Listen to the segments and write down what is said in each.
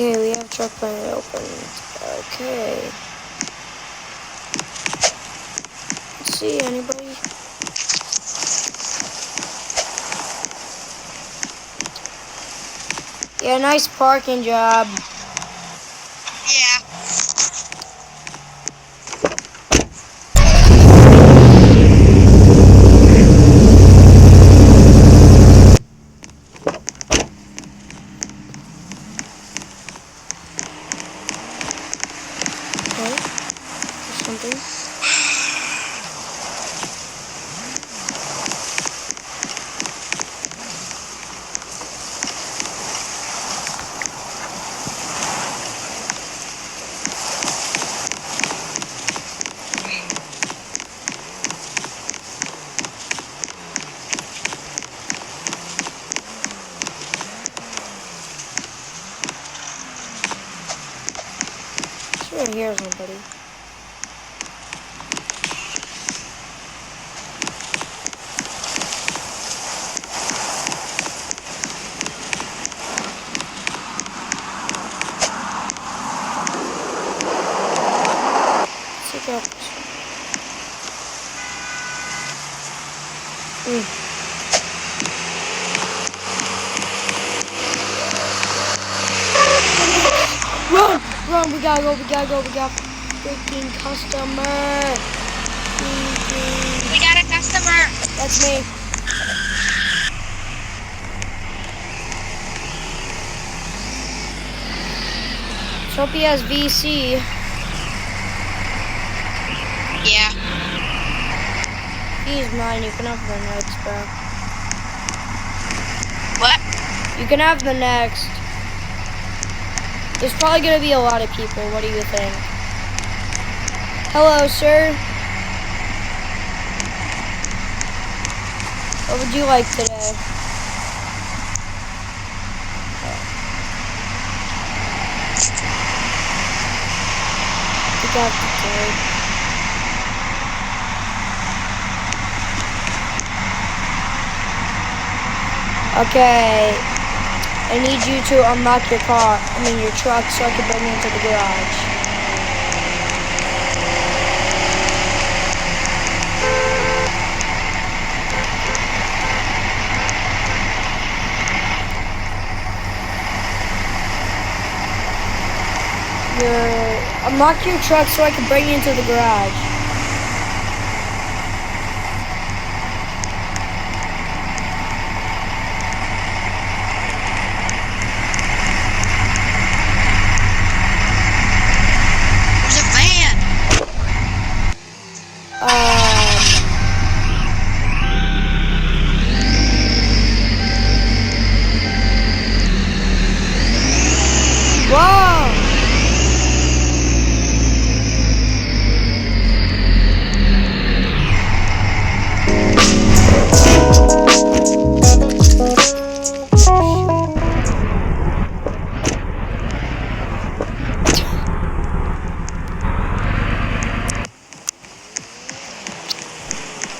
Okay, we have truck plan opened. Okay. Let's see, anybody? Yeah, nice parking job. Yeah. Okay. There's something. It's right here, somebody. Check out this one. Run! Run! We gotta go! We gotta go! We got freaking customer! We got a customer. That's me. So he has VC. Yeah. He's mine. You can have the next, bro. What? You can have the next. There's probably gonna be a lot of people. What do you think? Hello, sir. What would you like today? You got the card. Okay. I need you to unlock your your truck so I can bring it into the garage. Unlock your truck so I can bring you into the garage. There's a van. Whoa!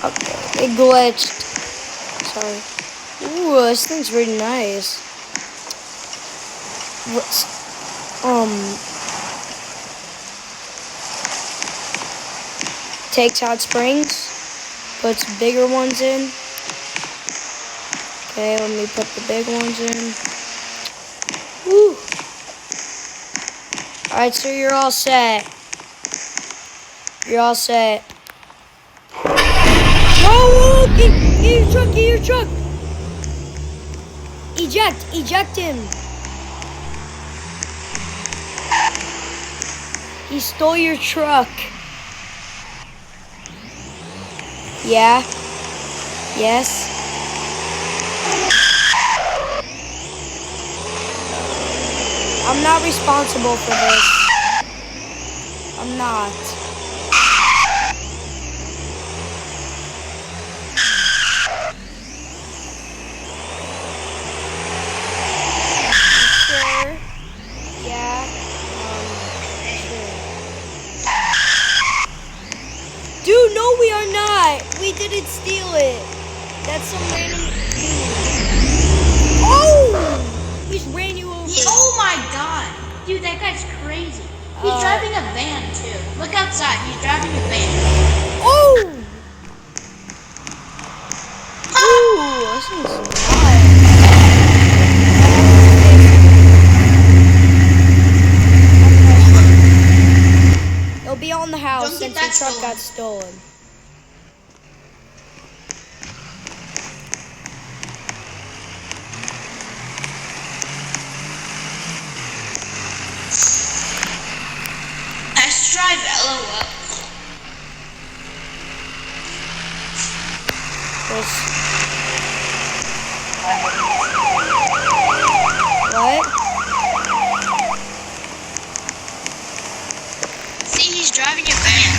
Okay, it glitched. Sorry. Ooh, this thing's really nice. What's takes out springs, puts bigger ones in. Okay, let me put the big ones in. Woo! Alright, so you're all set. You're all set. Whoa! Get your truck, get your truck! Eject him! He stole your truck. Yeah? Yes? I'm not responsible for this. I'm not. Sure? Yeah? Sure. Dude, no, we are not. We didn't steal it. That's some random dude. Oh! We just ran you over. Oh my god! Dude, that guy's crazy. Uh, He's driving a van too. Look outside. He's driving a van. Oh! Ooh, this is nice. It'll be on the house Don't get since your that truck stolen. got stolen. Let's drive LOL. What? See, he's driving a van.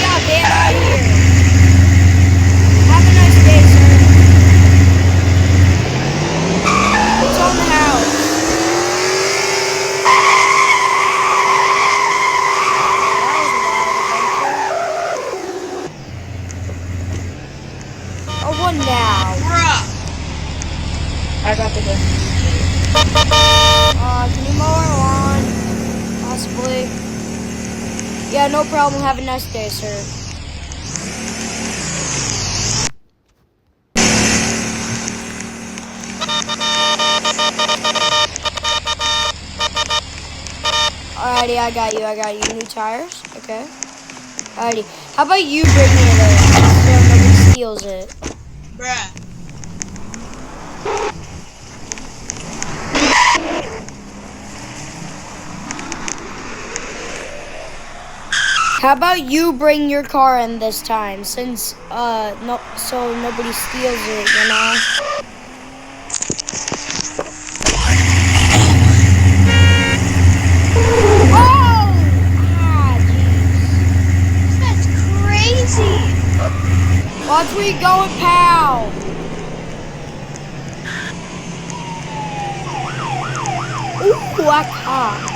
Yeah, van out here. Have a nice day, sir. It's on the house. Oh, what now? Bruh. I got the gun. Can you mow our lawn? Possibly. Yeah, no problem. Have a nice day, sir. Alrighty, I got you. New tires? Okay. Alrighty. How about you bring me it so nobody steals it? Bruh. How about you bring your car in this time, since no, so nobody steals it, you know? Oh! Ah, jeez. That's crazy. Watch where you going, pal. Ooh, I caught.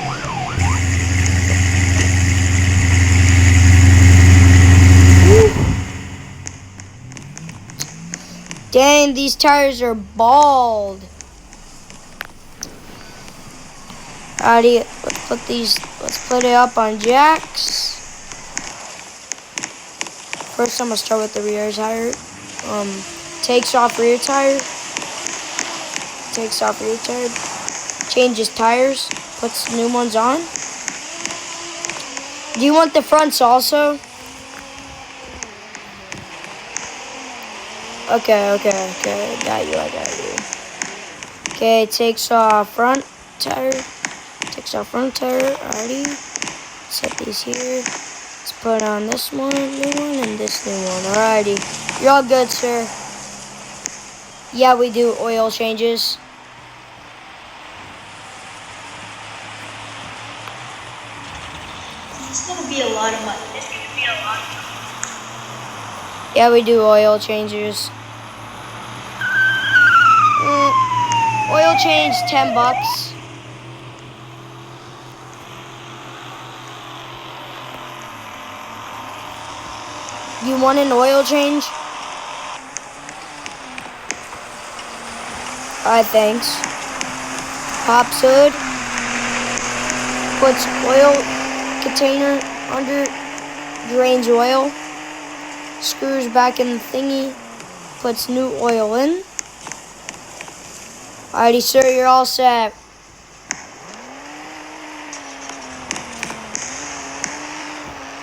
Dang, these tires are bald. Alrighty, let's put it up on jacks. First, I'm gonna start with the rear tire. Takes off rear tire. Takes off rear tire. Changes tires. Puts new ones on. Do you want the fronts also? Okay. I got you. Okay, takes off front tire. Takes off front tire. Alrighty. Set these here. Let's put on this one, new one, and this new one. Alrighty. You're all good, sir. Yeah, we do oil changes. It's gonna be a lot of money. Yeah, we do oil changes. Oil change, $10. You want an oil change? Alright, thanks. Pops hood. Puts oil container under, drains oil. Screws back in the thingy. Puts new oil in. Alrighty, sir, you're all set.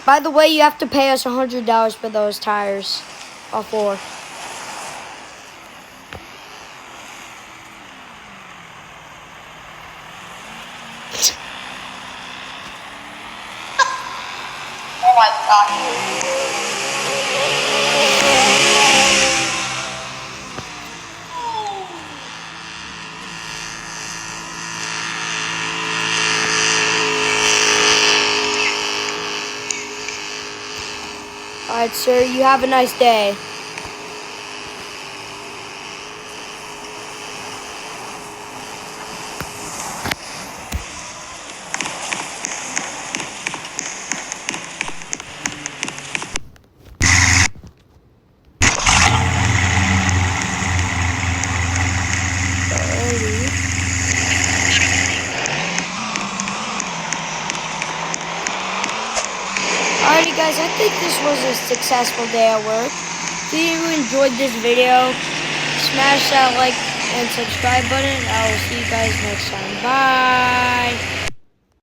By the way, you have to pay us $100 for those tires. All four. Oh my god. Alright, sir, you have a nice day. Alrighty guys, I think this was a successful day at work. If you enjoyed this video, smash that like and subscribe button. I will see you guys next time. Bye!